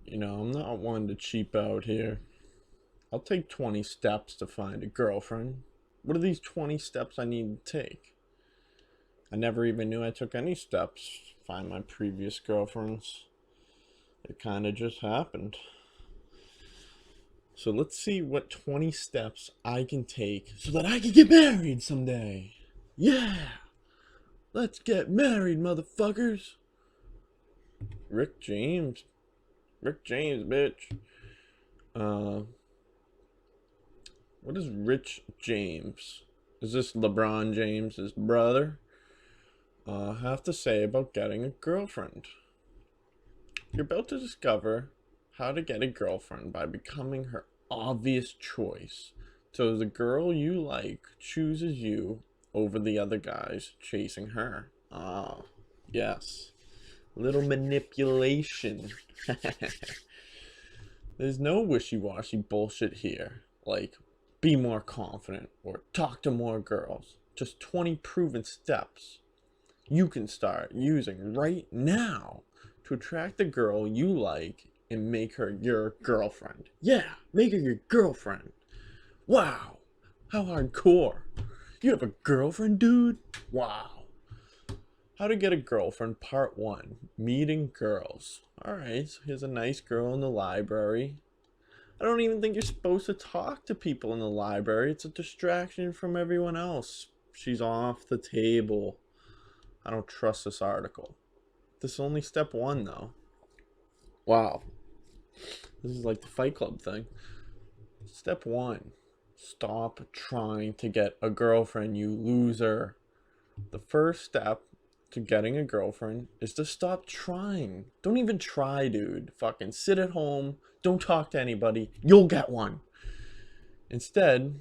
You know, I'm not one to cheap out here. I'll take 20 steps to find a girlfriend. What are these 20 steps I need to take? I never even knew I took any steps to find my previous girlfriends. It kind of just happened. So let's see what 20 steps I can take so that I can get married someday. Yeah! Let's get married, motherfuckers! Rick James. Rick James, bitch. Uh, what is Rich James? Is this LeBron James's brother? Have to say about getting a girlfriend. You're about to discover how to get a girlfriend by becoming her obvious choice. So the girl you like chooses you over the other guys chasing her. Ah, yes. Little manipulation. There's no wishy-washy bullshit here. Like, be more confident or talk to more girls. Just 20 proven steps you can start using right now to attract the girl you like and make her your girlfriend. Yeah, make her your girlfriend. Wow, how hardcore. You have a girlfriend, dude? Wow. How to get a girlfriend, part 1. Meeting girls. Alright, so here's a nice girl in the library. I don't even think you're supposed to talk to people in the library. It's a distraction from everyone else. She's off the table. I don't trust this article. This is only step 1, though. Wow. This is like the Fight Club thing. Step 1. Stop trying to get a girlfriend, you loser. The first step to getting a girlfriend is to stop trying. Don't even try, dude. Fucking sit at home. Don't talk to anybody. You'll get one. Instead,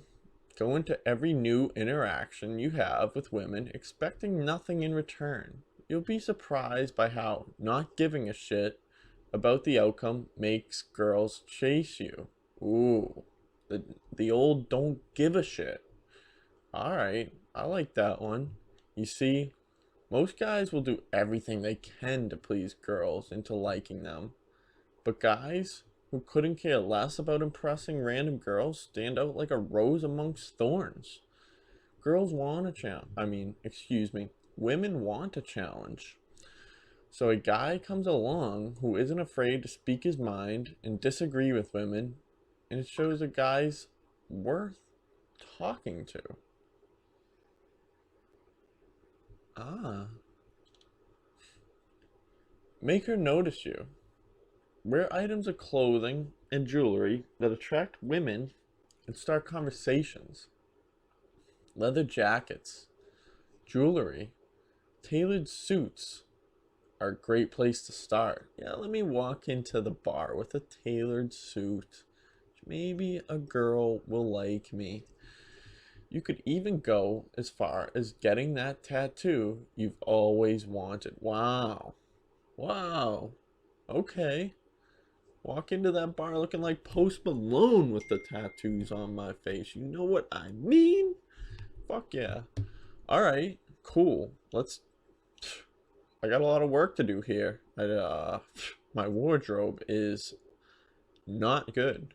go into every new interaction you have with women expecting nothing in return. You'll be surprised by how not giving a shit about the outcome makes girls chase you. Ooh, the old don't give a shit. Alright, I like that one. You see, most guys will do everything they can to please girls into liking them. But guys who couldn't care less about impressing random girls stand out like a rose amongst thorns. Girls want a challenge. Women want a challenge. So a guy comes along who isn't afraid to speak his mind and disagree with women, and it shows a guy's worth talking to. Ah. Make her notice you. Wear items of clothing and jewelry that attract women and start conversations. Leather jackets, jewelry, tailored suits are a great place to start. Yeah, let me walk into the bar with a tailored suit. Maybe a girl will like me. You could even go as far as getting that tattoo you've always wanted. Wow. Wow. Okay. Walk into that bar looking like Post Malone with the tattoos on my face. You know what I mean? Fuck yeah. Alright, cool. I got a lot of work to do here. My wardrobe is not good.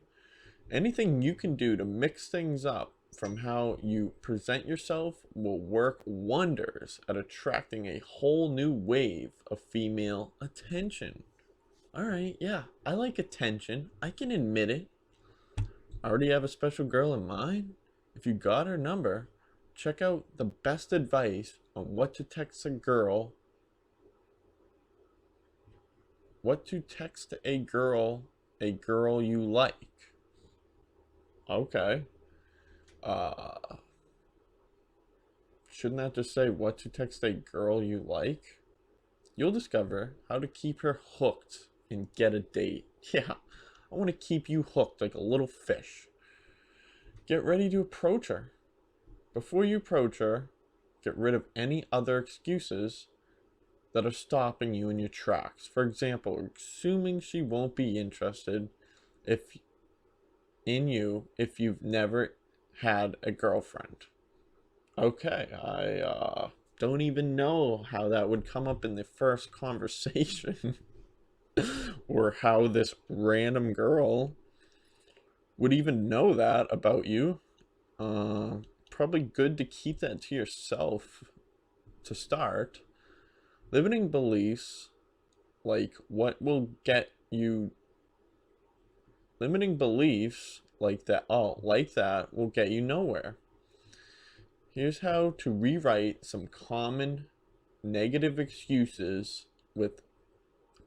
Anything you can do to mix things up from how you present yourself will work wonders at attracting a whole new wave of female attention. Alright, yeah, I like attention. I can admit it. I already have a special girl in mind. If you got her number, check out the best advice on what to text a girl you like. Okay. Uh, shouldn't that just say what to text a girl you like? You'll discover how to keep her hooked and get a date. Yeah, I want to keep you hooked like a little fish. Get ready to approach her. Before you approach her, get rid of any other excuses that are stopping you in your tracks. For example, assuming she won't be interested if if you've never had a girlfriend. Okay, I don't even know how that would come up in the first conversation. or how this random girl would even know that about you. Probably good to keep that to yourself to start. Limiting beliefs, like what will get you, limiting beliefs like that, will get you nowhere. Here's how to rewrite some common negative excuses with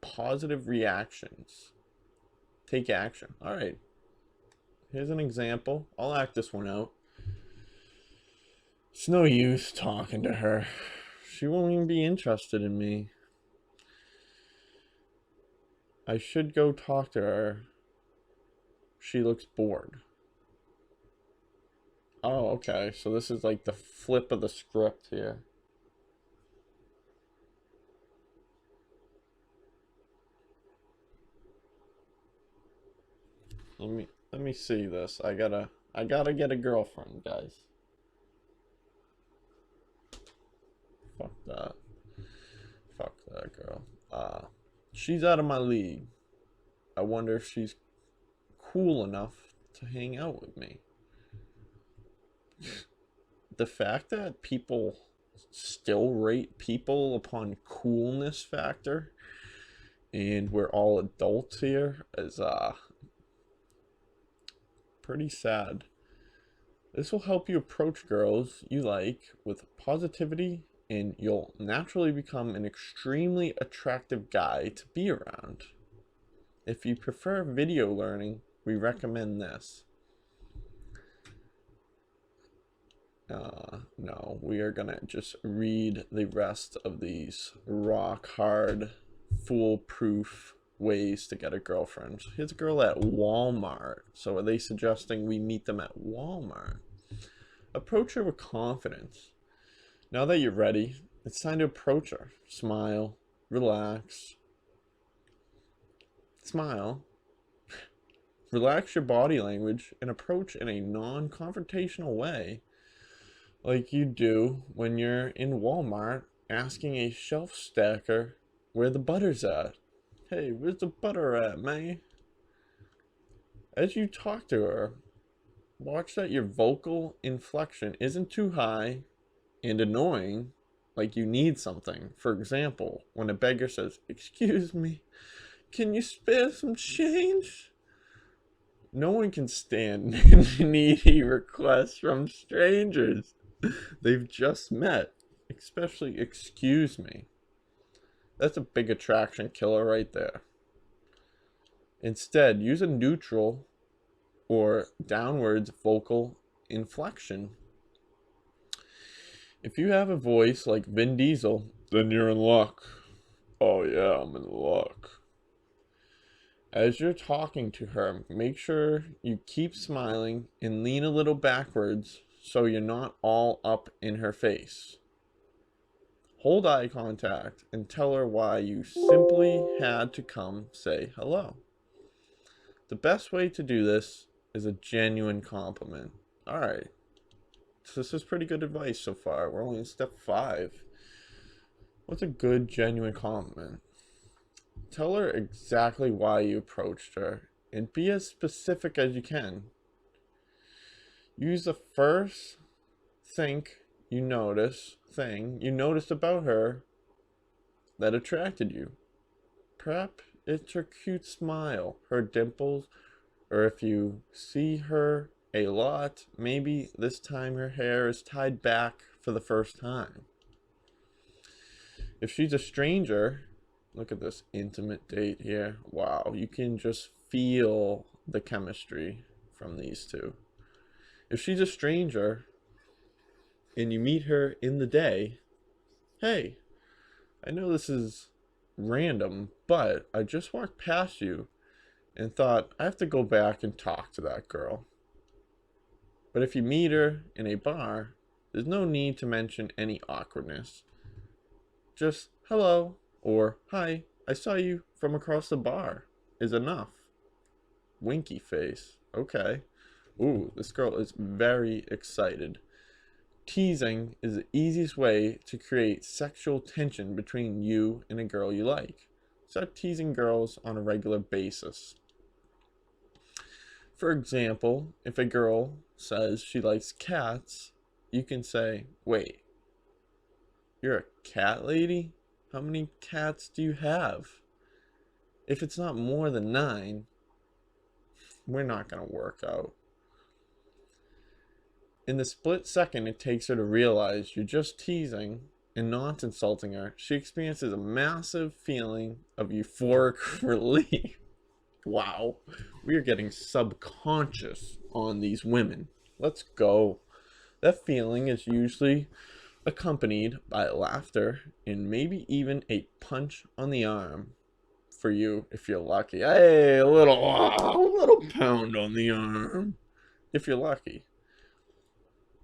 positive reactions. Take action. All right. Here's an example. I'll act this one out. It's no use talking to her. She won't even be interested in me. I should go talk to her. She looks bored. Oh, okay. So this is like the flip of the script here. Let me see this. I gotta get a girlfriend, guys. Fuck that. Fuck that girl. She's out of my league. I wonder if she's cool enough to hang out with me. The fact that people still rate people upon coolness factor, and we're all adults here, is pretty sad. This will help you approach girls you like with positivity, and you'll naturally become an extremely attractive guy to be around. If you prefer video learning, we recommend this. No, we are gonna just read the rest of these rock hard, foolproof ways to get a girlfriend. Here's a girl at Walmart. So are they suggesting we meet them at Walmart? Approach her with confidence. Now that you're ready, it's time to approach her. Smile, relax. Smile. Relax your body language and approach in a non-confrontational way, like you do when you're in Walmart asking a shelf stacker where the butter's at. Hey, where's the butter at, man? As you talk to her, watch that your vocal inflection isn't too high and annoying, like you need something. For example, when a beggar says, "Excuse me, can you spare some change?" No one can stand needy requests from strangers they've just met, especially "excuse me." That's a big attraction killer right there. Instead, use a neutral or downwards vocal inflection. If you have a voice like Vin Diesel, then you're in luck. Oh yeah, I'm in luck. As you're talking to her, make sure you keep smiling and lean a little backwards so you're not all up in her face. Hold eye contact and tell her why you simply had to come say hello. The best way to do this is a genuine compliment. Alright, so this is pretty good advice so far. We're only in step 5. What's a good, genuine compliment? Tell her exactly why you approached her and be as specific as you can. Use the first thing you noticed about her that attracted you. Perhaps it's her cute smile, her dimples, or if you see her a lot, maybe this time her hair is tied back for the first time. If she's a stranger, look at this intimate date here. Wow, you can just feel the chemistry from these two. If she's a stranger and you meet her in the day, "Hey, I know this is random, but I just walked past you and thought I have to go back and talk to that girl." But if you meet her in a bar, there's no need to mention any awkwardness. Just "hello" or "hi, I saw you from across the bar" is enough. Winky face. Okay. Ooh, this girl is very excited. Teasing is the easiest way to create sexual tension between you and a girl you like. Start teasing girls on a regular basis. For example, if a girl says she likes cats, you can say, wait, you're a cat lady? How many cats do you have? If it's not more than 9, we're not going to work out. In the split second it takes her to realize you're just teasing and not insulting her, she experiences a massive feeling of euphoric relief. Wow, we are getting subconscious on these women. Let's go. That feeling is usually accompanied by laughter and maybe even a punch on the arm for you if you're lucky. Hey, a little pound on the arm if you're lucky.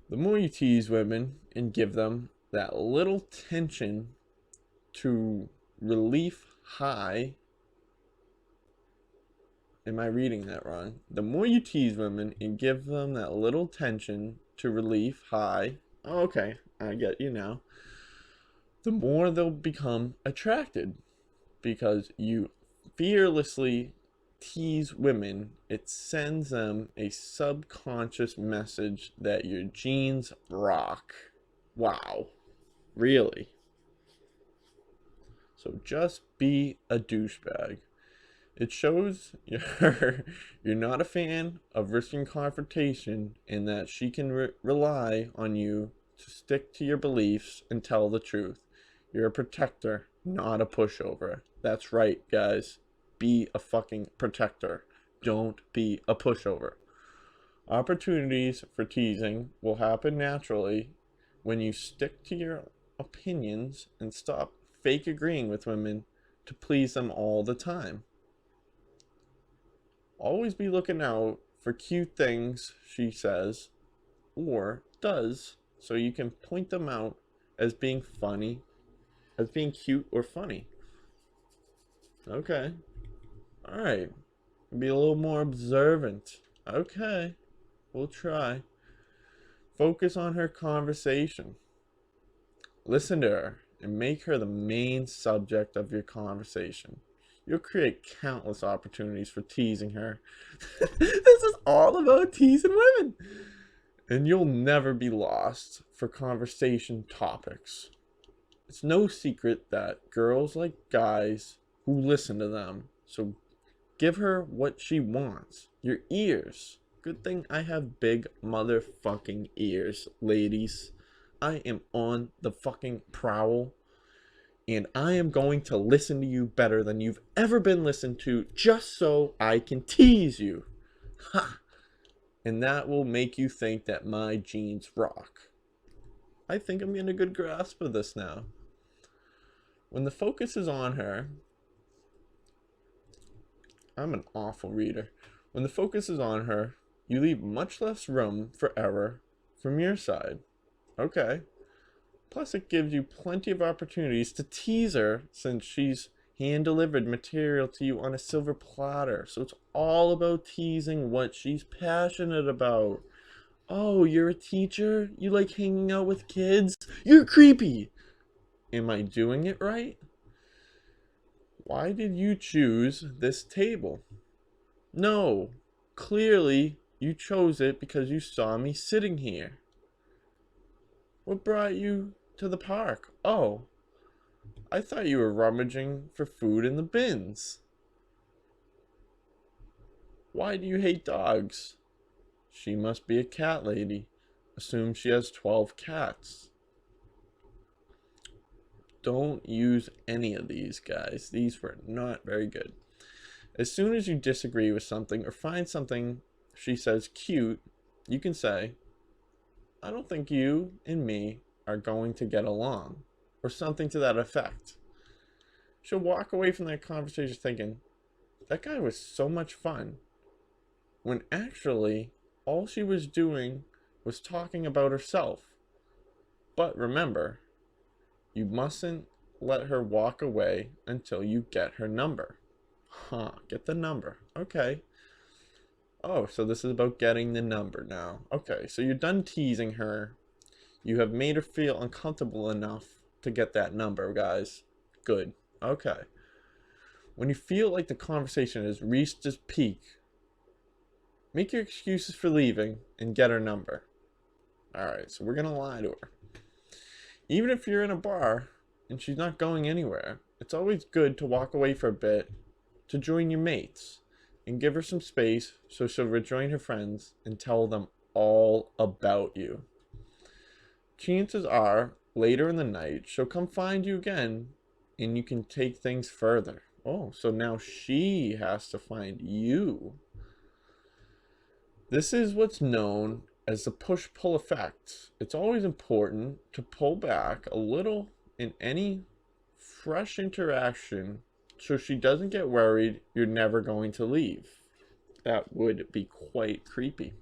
The more you tease women and give them that little tension to relief high. Am I reading that wrong? The more you tease women and give them that little tension to relief high. Oh, okay, I get you now. The more they'll become attracted because you fearlessly tease women. It sends them a subconscious message that your jeans rock. Wow, really? So just be a douchebag. It shows you're not a fan of risking confrontation and that she can rely on you to stick to your beliefs and tell the truth. You're a protector, not a pushover. That's right, guys. Be a fucking protector. Don't be a pushover. Opportunities for teasing will happen naturally when you stick to your opinions and stop fake agreeing with women to please them all the time. Always be looking out for cute things she says or does so you can point them out as being funny, as being cute or funny. Okay. Alright. Be a little more observant. Okay. We'll try. Focus on her conversation. Listen to her and make her the main subject of your conversation. You'll create countless opportunities for teasing her. This is all about teasing women. And you'll never be lost for conversation topics. It's no secret that girls like guys who listen to them. So give her what she wants. Your ears. Good thing I have big motherfucking ears, ladies. I am on the fucking prowl. And I am going to listen to you better than you've ever been listened to just so I can tease you. Ha! And that will make you think that my jeans rock. I think I'm getting a good grasp of this now. When the focus is on her, I'm an awful reader. When the focus is on her, you leave much less room for error from your side. Okay. Plus, it gives you plenty of opportunities to tease her since she's hand-delivered material to you on a silver platter. So it's all about teasing what she's passionate about. Oh, you're a teacher? You like hanging out with kids? You're creepy! Am I doing it right? Why did you choose this table? No, clearly you chose it because you saw me sitting here. What brought you to the park? Oh, I thought you were rummaging for food in the bins. Why do you hate dogs? She must be a cat lady. Assume she has 12 cats. Don't use any of these, guys. These were not very good. As soon as you disagree with something or find something she says cute, you can say, I don't think you and me are going to get along, or something to that effect. She'll walk away from that conversation thinking, that guy was so much fun, when actually all she was doing was talking about herself. But remember, you mustn't let her walk away until you get her number. Huh, get the number. Okay. Oh, so this is about getting the number now. Okay, so you're done teasing her. You have made her feel uncomfortable enough to get that number, guys. Good. Okay. When you feel like the conversation has reached its peak, make your excuses for leaving and get her number. Alright, so we're gonna lie to her. Even if you're in a bar and she's not going anywhere, it's always good to walk away for a bit to join your mates and give her some space so she'll rejoin her friends and tell them all about you. Chances are, later in the night, she'll come find you again and you can take things further. Oh, so now she has to find you. This is what's known as the push-pull effect. It's always important to pull back a little in any fresh interaction so she doesn't get worried you're never going to leave. That would be quite creepy.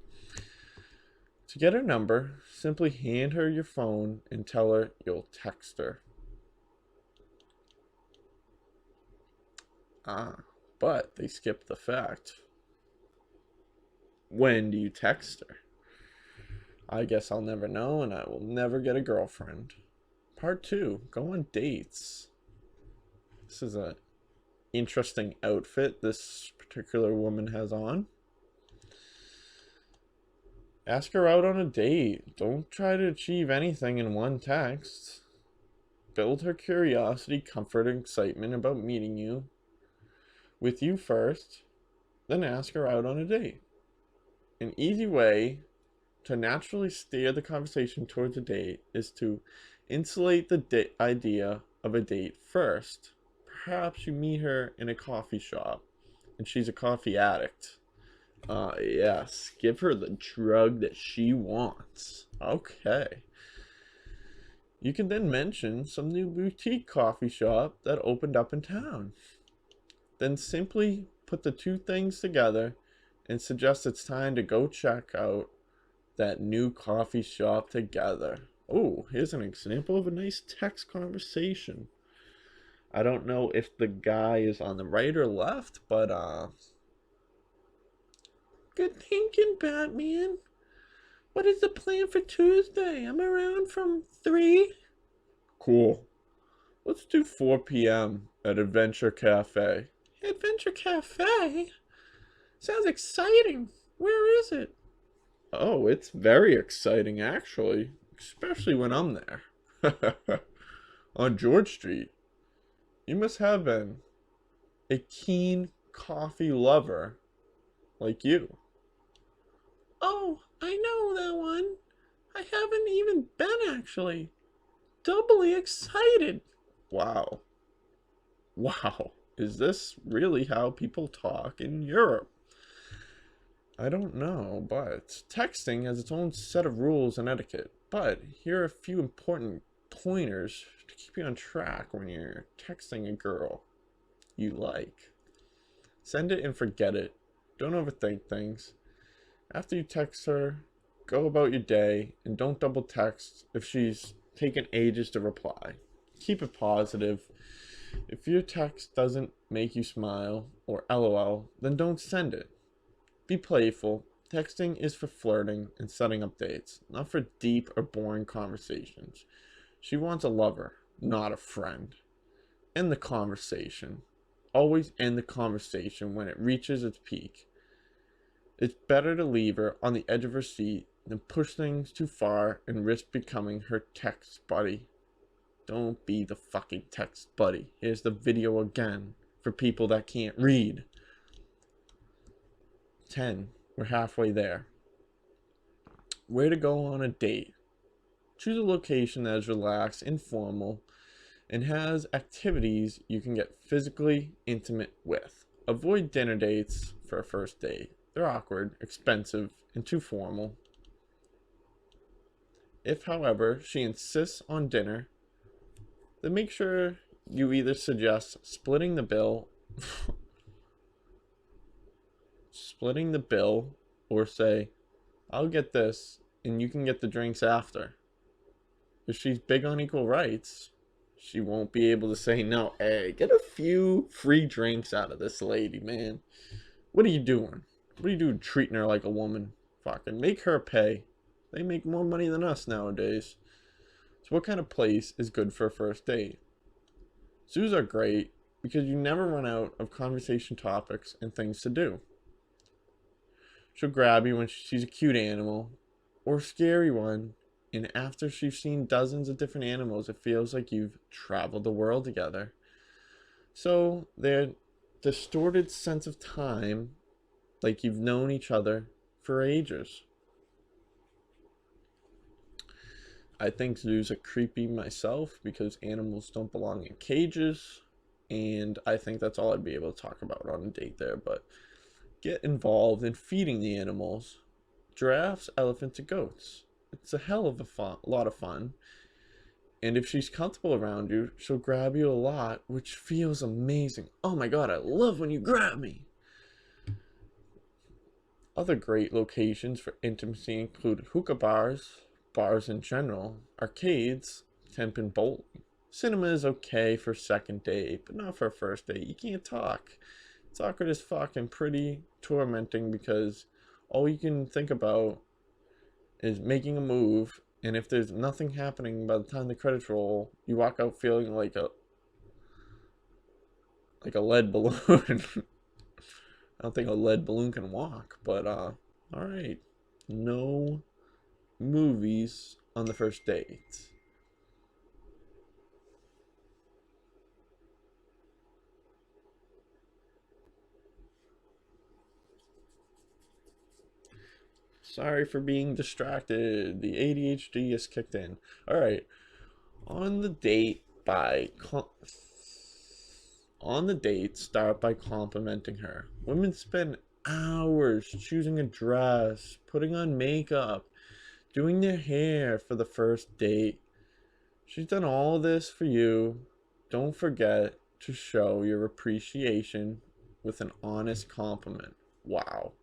To get her number, simply hand her your phone and tell her you'll text her. But they skipped the fact. When do you text her? I guess I'll never know and I will never get a girlfriend. Part 2, go on dates. This is an interesting outfit this particular woman has on. Ask her out on a date. Don't try to achieve anything in one text. Build her curiosity, comfort, and excitement about meeting you with you first, then ask her out on a date. An easy way to naturally steer the conversation towards a date is to insulate the idea of a date first. Perhaps you meet her in a coffee shop and she's a coffee addict. Yes, give her the drug that she wants. Okay. You can then mention some new boutique coffee shop that opened up in town. Then simply put the two things together and suggest it's time to go check out that new coffee shop together. Oh, here's an example of a nice text conversation. I don't know if the guy is on the right or left, but good thinking, Batman. What is the plan for Tuesday? I'm around from 3. Cool. Let's do 4 p.m. at Adventure Cafe. Adventure Cafe? Sounds exciting. Where is it? Oh, it's very exciting, actually. Especially when I'm there. On George Street. You must have been a keen coffee lover like you. Oh, I know that one. I haven't even been, actually. Doubly excited. Wow. Wow. Is this really how people talk in Europe? I don't know, but texting has its own set of rules and etiquette. But here are a few important pointers to keep you on track when you're texting a girl you like. Send it and forget it. Don't overthink things. After you text her, go about your day and don't double text if she's taken ages to reply. Keep it positive. If your text doesn't make you smile or LOL, then don't send it. Be playful. Texting is for flirting and setting up dates, not for deep or boring conversations. She wants a lover, not a friend. End the conversation. Always end the conversation when it reaches its peak. It's better to leave her on the edge of her seat than push things too far and risk becoming her text buddy. Don't be the fucking text buddy. Here's the video again for people that can't read. 10. We're halfway there. Where to go on a date. Choose a location that is relaxed, informal, and has activities you can get physically intimate with. Avoid dinner dates for a first date. They're awkward, expensive, and too formal. If, however, she insists on dinner, then make sure you either suggest splitting the bill or say, I'll get this and you can get the drinks after. If she's big on equal rights, she won't be able to say no. Hey, get a few free drinks out of this lady, man. What are you doing? What are you doing treating her like a woman? Fucking make her pay. They make more money than us nowadays. So what kind of place is good for a first date? Zoos are great. because you never run out of conversation topics and things to do. She'll grab you when she sees a cute animal or a scary one, and after she's seen dozens of different animals, it feels like you've traveled the world together. So their distorted sense of time, like you've known each other for ages. I think zoos are creepy myself because animals don't belong in cages, and I think that's all I'd be able to talk about on a date there. But get involved in feeding the animals, giraffes, elephants, and goats. It's a hell of a lot of fun. And if she's comfortable around you, she'll grab you a lot, which feels amazing. Oh my god, I love when you grab me. Other great locations for intimacy include hookah bars, bars in general, arcades, temp and bowling. Cinema is okay for second date, but not for a first date. You can't talk. It's awkward as fuck and pretty tormenting because all you can think about is making a move, and if there's nothing happening by the time the credits roll, you walk out feeling like a lead balloon. I don't think a lead balloon can walk, but alright. No movies on the first date. Sorry for being distracted. The ADHD is kicked in. Alright. On the date start by complimenting her. Women spend hours choosing a dress, putting on makeup, doing their hair for the first date. She's done all this for you. Don't forget to show your appreciation with an honest compliment. Wow,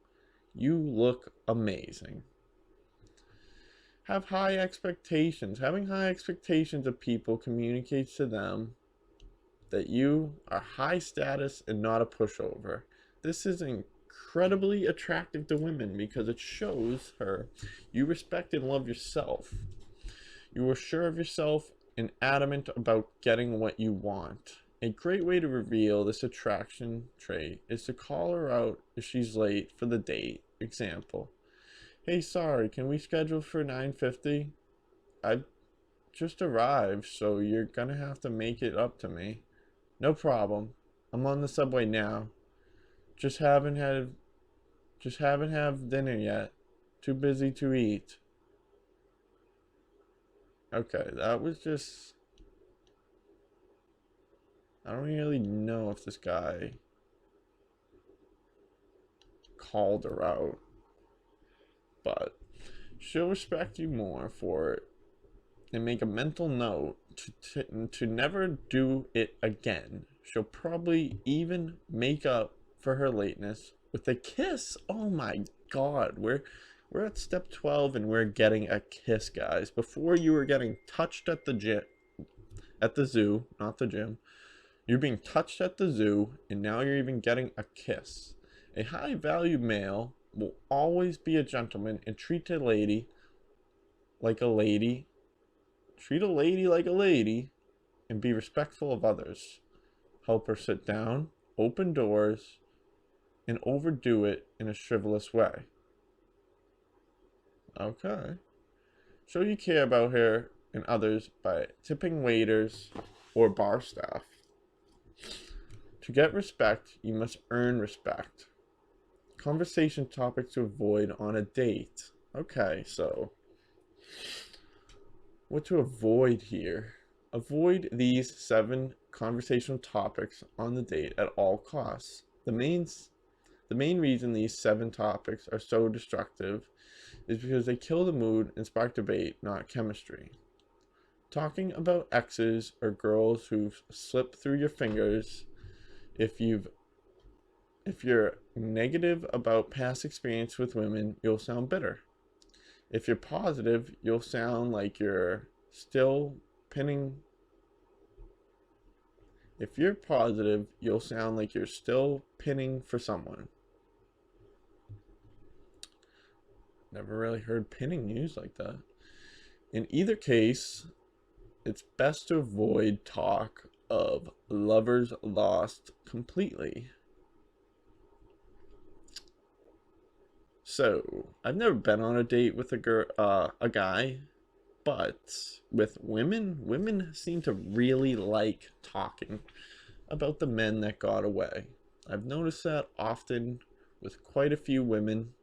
you look amazing. Have high expectations. Having high expectations of people communicates to them that you are high status and not a pushover. This is incredibly attractive to women because it shows her you respect and love yourself. You are sure of yourself and adamant about getting what you want. A great way to reveal this attraction trait is to call her out if she's late for the date. Example: hey, sorry, can we schedule for 9:50? I've just arrived, so you're gonna have to make it up to me. No problem. I'm on the subway now. Just haven't had dinner yet. Too busy to eat. Okay, that was just... I don't really know if this guy called her out, but she'll respect you more for it and make a mental note to never do it again. She'll probably even make up for her lateness with a kiss. Oh my god, we're at step 12 and we're getting a kiss, guys. Before you were getting touched at the zoo, not the gym. You're being touched at the zoo, and now you're even getting a kiss. A high value male will always be a gentleman and treat a lady like a lady. Treat a lady like a lady and be respectful of others. Help her sit down, open doors, and overdo it in a chivalrous way. Okay. Show you care about her and others by tipping waiters or bar staff. To get respect, you must earn respect. Conversation topics to avoid on a date. Okay, so what to avoid here? Avoid these 7 conversational topics on the date at all costs. The main reason these 7 topics are so destructive is because they kill the mood and spark debate, not chemistry. Talking about exes or girls who've slipped through your fingers. If you're negative about past experience with women, you'll sound bitter. If you're positive, you'll sound like you're still pinning. If you're positive, you'll sound like you're still pinning for someone. Never really heard pinning used like that. In either case, it's best to avoid talk of lovers lost completely. So, I've never been on a date with a guy, but with women, women seem to really like talking about the men that got away. I've noticed that often with quite a few women,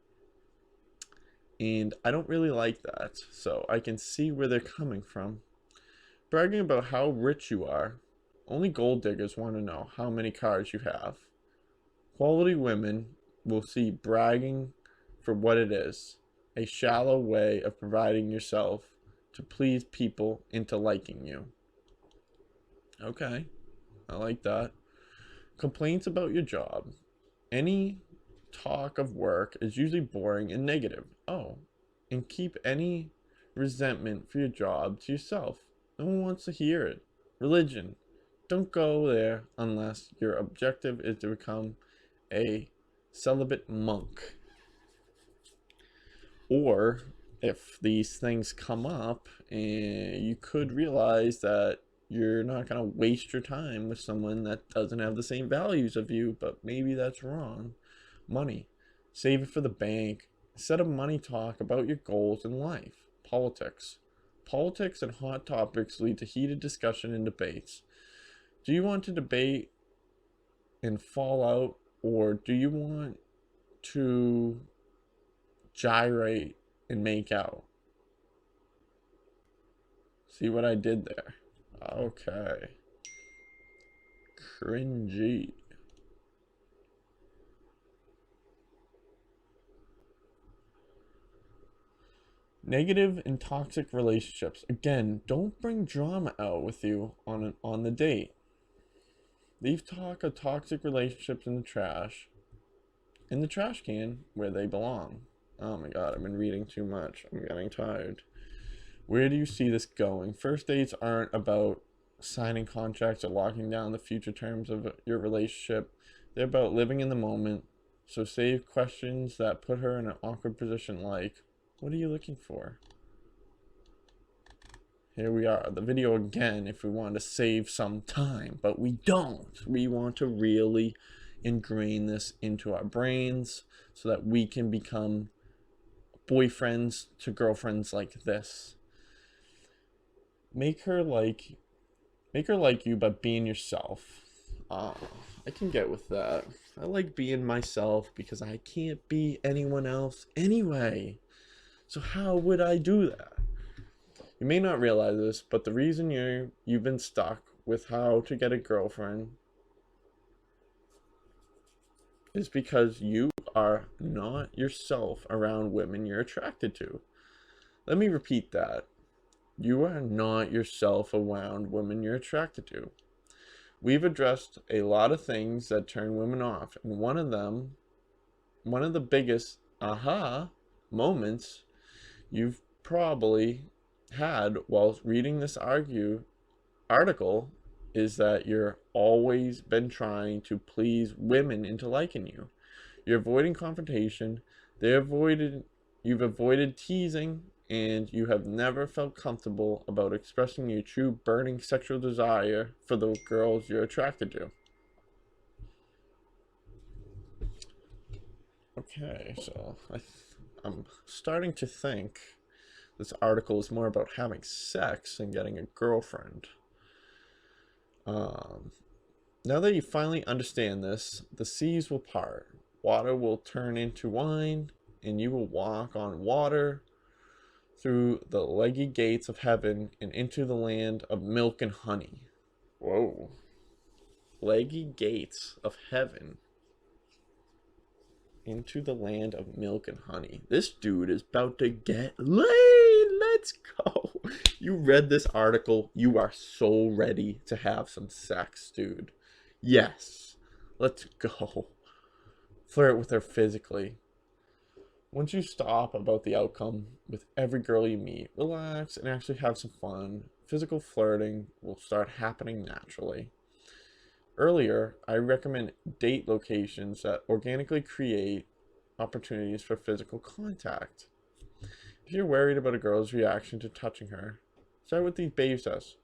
and I don't really like that. So I can see where they're coming from. Bragging about how rich you are. Only gold diggers want to know how many cars you have. Quality women will see bragging for what it is, a shallow way of providing yourself to please people into liking you. Okay, I like that. Complaints about your job. Any talk of work is usually boring and negative. Oh, and keep any resentment for your job to yourself. No one wants to hear it. Religion. Don't go there unless your objective is to become a celibate monk. Or if these things come up, and you could realize that you're not going to waste your time with someone that doesn't have the same values of you, but maybe that's wrong. Money. Save it for the bank. Instead of money talk about your goals in life. Politics. Politics and hot topics lead to heated discussion and debates. Do you want to debate and fall out, or do you want to gyrate and make out? See what I did there? Okay. Cringy. Negative and toxic relationships. Again, don't bring drama out with you on the date. Leave talk of toxic relationships in the trash can where they belong. Oh my god, I've been reading too much. I'm getting tired. Where do you see this going? First dates aren't about signing contracts or locking down the future terms of your relationship. They're about living in the moment. So save questions that put her in an awkward position like, what are you looking for? Here we are, the video again, if we want to save some time, but we don't. We want to really ingrain this into our brains so that we can become boyfriends to girlfriends like this. Make her like you by being yourself. I can get with that. I like being myself because I can't be anyone else anyway. So how would I do that? You may not realize this, but the reason you've been stuck with how to get a girlfriend is because you are not yourself around women you're attracted to. Let me repeat that. You are not yourself around women you're attracted to. We've addressed a lot of things that turn women off, and one of the biggest aha moments you've probably had while reading this article is that you're always been trying to please women into liking you. You're avoiding confrontation. You've avoided teasing, and you have never felt comfortable about expressing your true burning sexual desire for the girls you're attracted to. Okay, so I'm starting to think this article is more about having sex than getting a girlfriend. Now that you finally understand this, the seas will part. Water will turn into wine, and you will walk on water through the leggy gates of heaven and into the land of milk and honey. Whoa. Leggy gates of heaven into the land of milk and honey. This dude is about to get laid. Let's go. You read this article. You are so ready to have some sex, dude. Yes. Let's go. Flirt with her physically. Once you stop about the outcome with every girl you meet, relax and actually have some fun. Physical flirting will start happening naturally. Earlier, I recommend date locations that organically create opportunities for physical contact. If you're worried about a girl's reaction to touching her, start with these baby steps.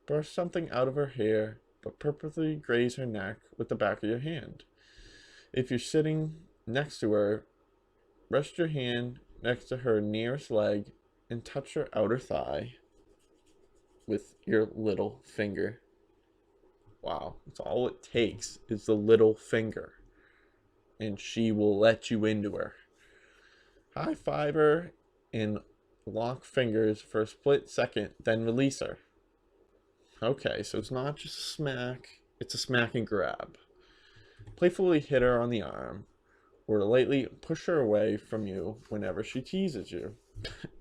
Brush something out of her hair, but purposely graze her neck with the back of your hand. If you're sitting next to her, rest your hand next to her nearest leg and touch her outer thigh with your little finger. Wow, that's all it takes is the little finger. And she will let you into her. High five her and lock fingers for a split second, then release her. Okay, so it's not just a smack, it's a smack and grab. Playfully hit her on the arm, or lightly push her away from you whenever she teases you.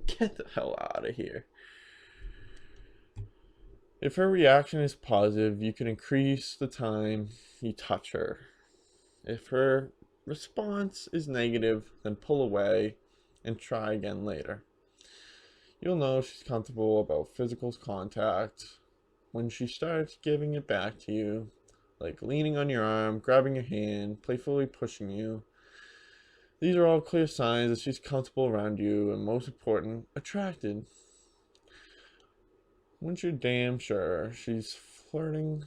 Get the hell out of here. If her reaction is positive, you can increase the time you touch her. If her response is negative, then pull away and try again later. You'll know she's comfortable about physical contact when she starts giving it back to you, like leaning on your arm, grabbing your hand, playfully pushing you. These are all clear signs that she's comfortable around you and, most important, attracted. Once you're damn sure she's flirting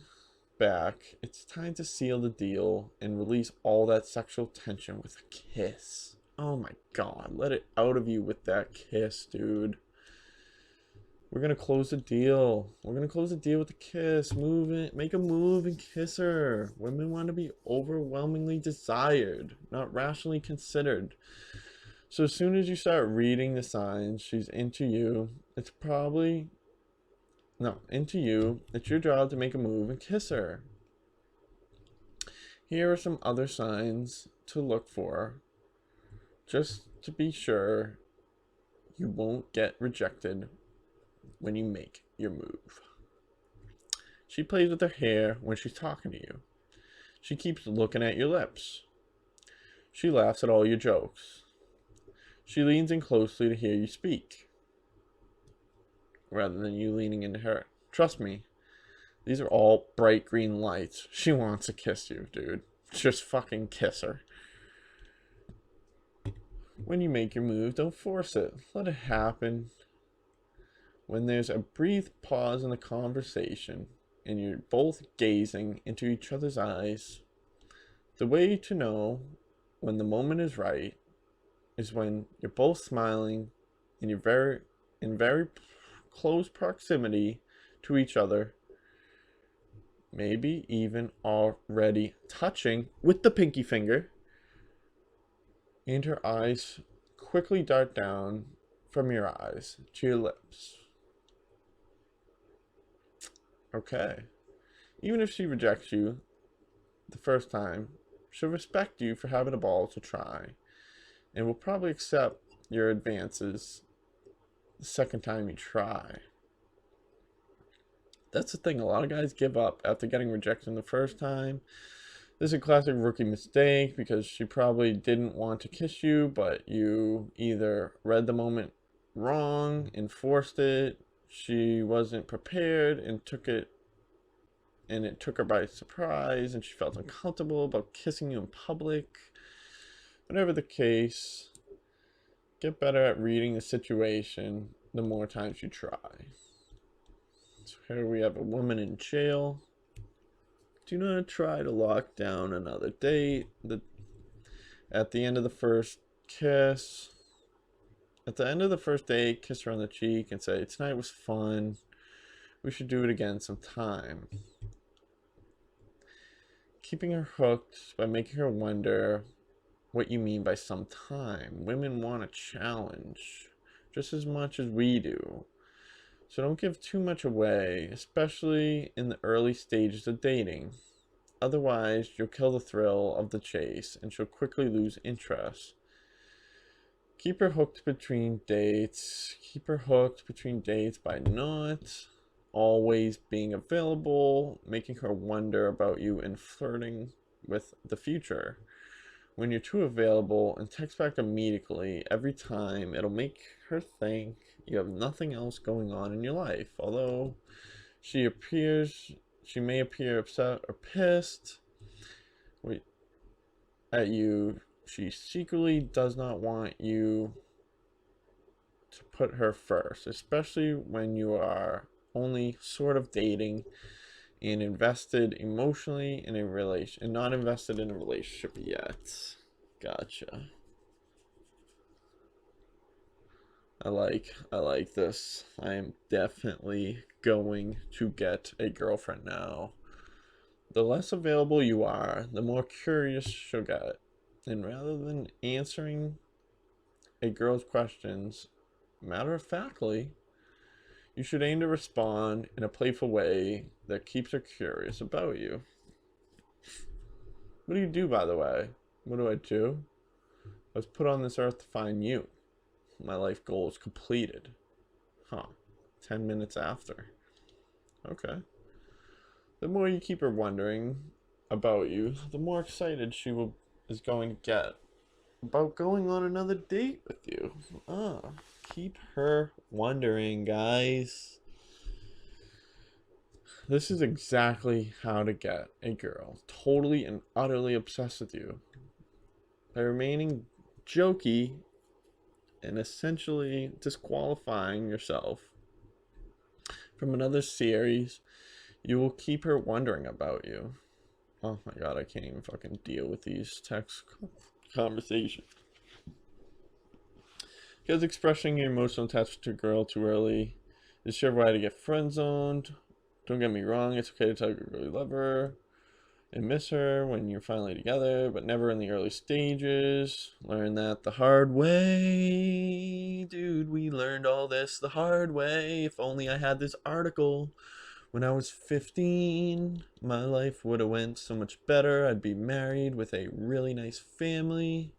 back, it's time to seal the deal and release all that sexual tension with a kiss. Oh my god, let it out of you with that kiss, dude. We're gonna close the deal. We're gonna close the deal with a kiss. Move it, make a move and kiss her. Women want to be overwhelmingly desired, not rationally considered. So as soon as you start reading the signs she's into you, it's your job to make a move and kiss her. Here are some other signs to look for, just to be sure you won't get rejected when you make your move. She plays with her hair when she's talking to you. She keeps looking at your lips. She laughs at all your jokes. She leans in closely to hear you speak, rather than you leaning into her. Trust me, these are all bright green lights. She wants to kiss you, dude. Just fucking kiss her. When you make your move, don't force it. Let it happen. When there's a brief pause in the conversation and you're both gazing into each other's eyes, the way to know when the moment is right is when you're both smiling and you're in very close proximity to each other, maybe even already touching with the pinky finger, and her eyes quickly dart down from your eyes to your lips. Okay. Even if she rejects you the first time, she'll respect you for having a ball to try, and will probably accept your advances the second time you try. That's the thing, a lot of guys give up after getting rejected the first time. This is a classic rookie mistake because she probably didn't want to kiss you, but you either read the moment wrong and forced it, she wasn't prepared and it took her by surprise, and she felt uncomfortable about kissing you in public. Whatever the case, get better at reading the situation the more times you try. So here we have a woman in jail. Do not try to lock down another date. At the end of the first kiss, at the end of the first date, kiss her on the cheek and say, "Tonight was fun. We should do it again sometime." Keeping her hooked by making her wonder what you mean by sometime. Women want a challenge just as much as we do. So don't give too much away, especially in the early stages of dating. Otherwise, you'll kill the thrill of the chase and she'll quickly lose interest. Keep her hooked between dates. Keep her hooked between dates by not always being available, making her wonder about you, and flirting with the future. When you're too available, and text back immediately every time, it'll make her think you have nothing else going on in your life. Although she may appear upset or pissed at you, she secretly does not want you to put her first, especially when you are only sort of dating and invested emotionally in a relation and not invested in a relationship yet. Gotcha. I like this. I am definitely going to get a girlfriend now. The less available you are, the more curious she'll get. And rather than answering a girl's questions matter of factly, you should aim to respond in a playful way that keeps her curious about you. What do you do, by the way? What do I do? I was put on this earth to find you. My life goal is completed. Huh. 10 minutes after. Okay. The more you keep her wondering about you, the more excited is going to get about going on another date with you. Keep her wondering, guys. This is exactly how to get a girl totally and utterly obsessed with you by remaining jokey and essentially disqualifying yourself from another series. You will keep her wondering about you. Oh my god, I can't even fucking deal with these text conversations. Because expressing your emotional attachment to a girl too early is sure way to get friend zoned. Don't get me wrong, it's okay to tell you really love her and miss her when you're finally together, but never in the early stages. Learn that the hard way. Dude, we learned all this the hard way. If only I had this article when I was 15, my life would have went so much better. I'd be married with a really nice family.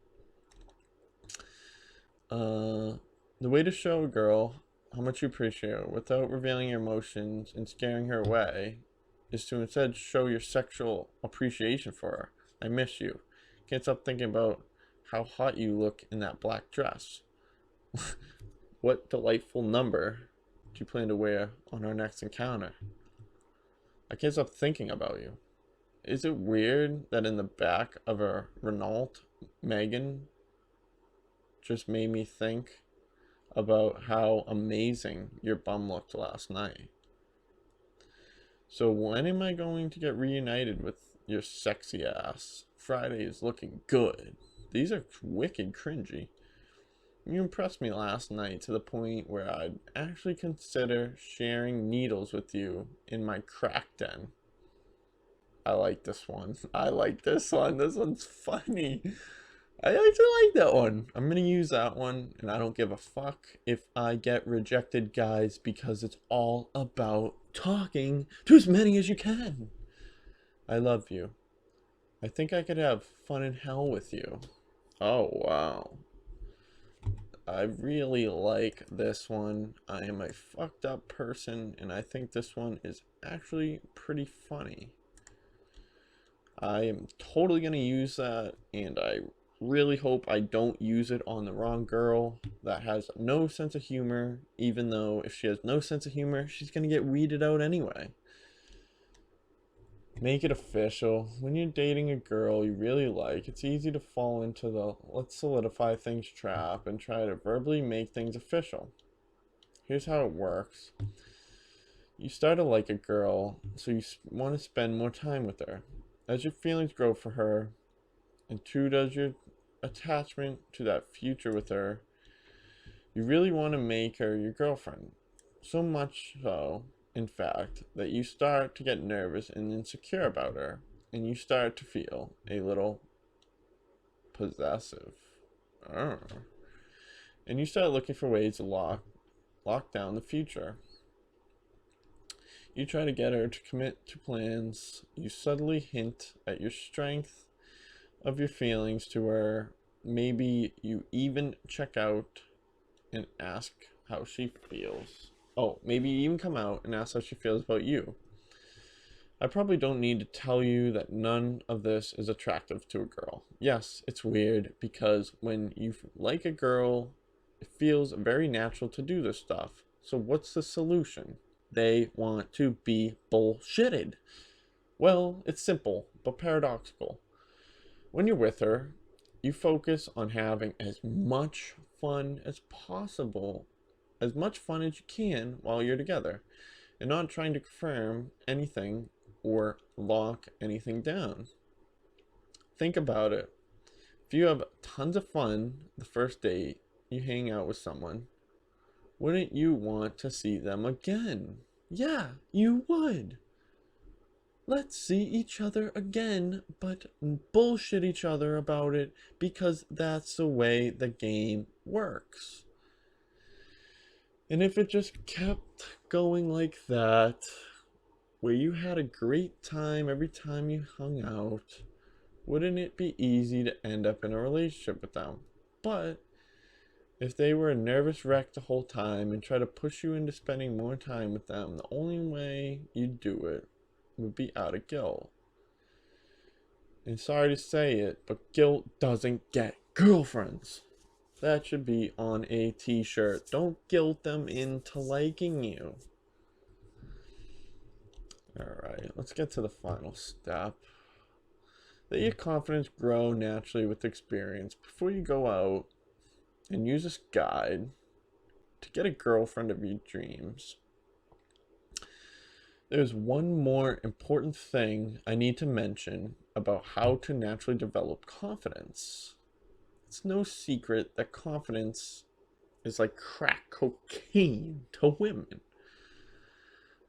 The way to show a girl how much you appreciate her without revealing your emotions and scaring her away is to instead show your sexual appreciation for her. I miss you. Can't stop thinking about how hot you look in that black dress. What delightful number do you plan to wear on our next encounter? I can't stop thinking about you. Is it weird that in the back of a Renault Megane just made me think about how amazing your bum looked last night? So when am I going to get reunited with your sexy ass? Friday is looking good. These are wicked cringy. You impressed me last night to the point where I'd actually consider sharing needles with you in my crack den. I like this one. I like this one. This one's funny. I actually like that one. I'm gonna use that one, and I don't give a fuck if I get rejected, guys, because it's all about talking to as many as you can. I love you. I think I could have fun in hell with you. Oh, wow. I really like this one. I am a fucked up person, and I think this one is actually pretty funny. I am totally going to use that, and I really hope I don't use it on the wrong girl that has no sense of humor, even though if she has no sense of humor, she's going to get weeded out anyway. Make it official. When you're dating a girl you really like, it's easy to fall into the let's solidify things trap and try to verbally make things official. Here's how it works. You start to like a girl, so you want to spend more time with her. As your feelings grow for her, and too does your attachment to that future with her, you really want to make her your girlfriend. So much so, in fact, that you start to get nervous and insecure about her, and you start to feel a little possessive. And you start looking for ways to lock down the future. You try to get her to commit to plans. You subtly hint at your strength of your feelings to her. Maybe you even check out and ask how she feels. Oh, maybe you even come out and ask how she feels about you. I probably don't need to tell you that none of this is attractive to a girl. Yes, it's weird because when you like a girl, it feels very natural to do this stuff. So what's the solution? They want to be bullshitted. Well, it's simple, but paradoxical. When you're with her, you focus on having as much fun as possible, as much fun as you can while you're together, and not trying to confirm anything or lock anything down. Think about it. If you have tons of fun the first date you hang out with someone, wouldn't you want to see them again? Yeah, you would. Let's see each other again, but bullshit each other about it because that's the way the game works. And if it just kept going like that, where you had a great time every time you hung out, wouldn't it be easy to end up in a relationship with them? But if they were a nervous wreck the whole time and try to push you into spending more time with them, the only way you'd do it would be out of guilt. And sorry to say it, but guilt doesn't get girlfriends. That should be on a t-shirt. Don't guilt them into liking you. Alright, let's get to the final step. Let your confidence grow naturally with experience. Before you go out and use this guide to get a girlfriend of your dreams, there's one more important thing I need to mention about how to naturally develop confidence. It's no secret that confidence is like crack cocaine to women.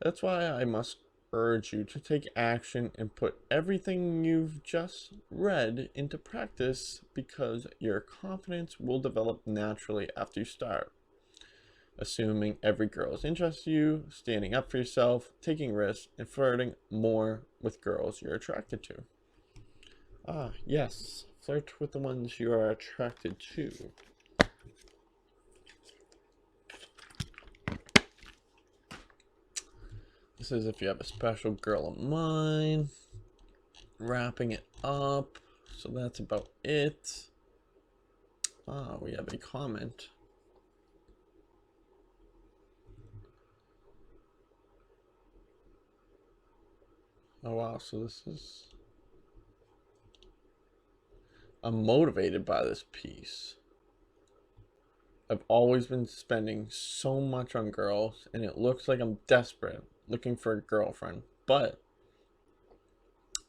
That's why I must urge you to take action and put everything you've just read into practice, because your confidence will develop naturally after you start. Assuming every girl is interested in you, standing up for yourself, taking risks, and flirting more with girls you're attracted to. Ah, yes, flirt with the ones you are attracted to. This is if you have a special girl of mine. Wrapping it up, so that's about it. Ah, we have a comment. Oh wow, so this is... I'm motivated by this piece. I've always been spending so much on girls, and it looks like I'm desperate, looking for a girlfriend. But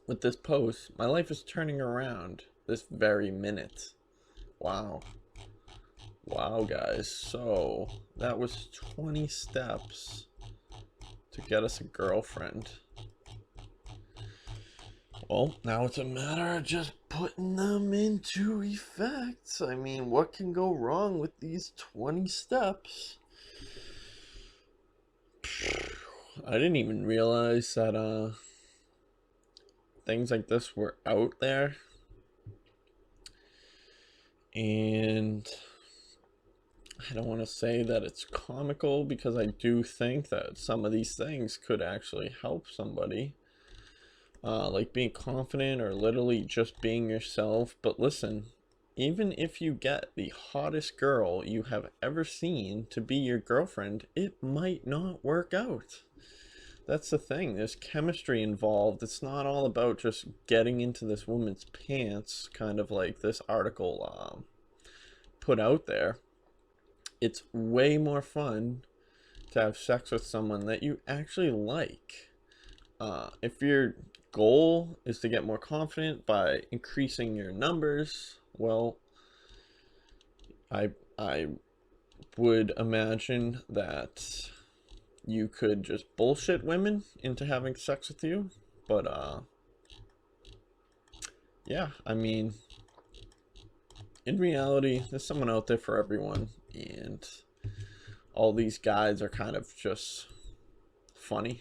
with this post, my life is turning around this very minute. Wow. Wow, guys. So that was 20 steps to get us a girlfriend. Well, now it's a matter of just putting them into effect. I mean, what can go wrong with these 20 steps? I didn't even realize that things like this were out there. And I don't want to say that it's comical, because I do think that some of these things could actually help somebody. Like being confident or literally just being yourself. But listen, even if you get the hottest girl you have ever seen to be your girlfriend, it might not work out. That's the thing. There's chemistry involved. It's not all about just getting into this woman's pants, kind of like this article put out there. It's way more fun to have sex with someone that you actually like. If your goal is to get more confident by increasing your numbers, well, I would imagine that you could just bullshit women into having sex with you. But yeah, I mean, in reality, there's someone out there for everyone, and all these guys are kind of just funny.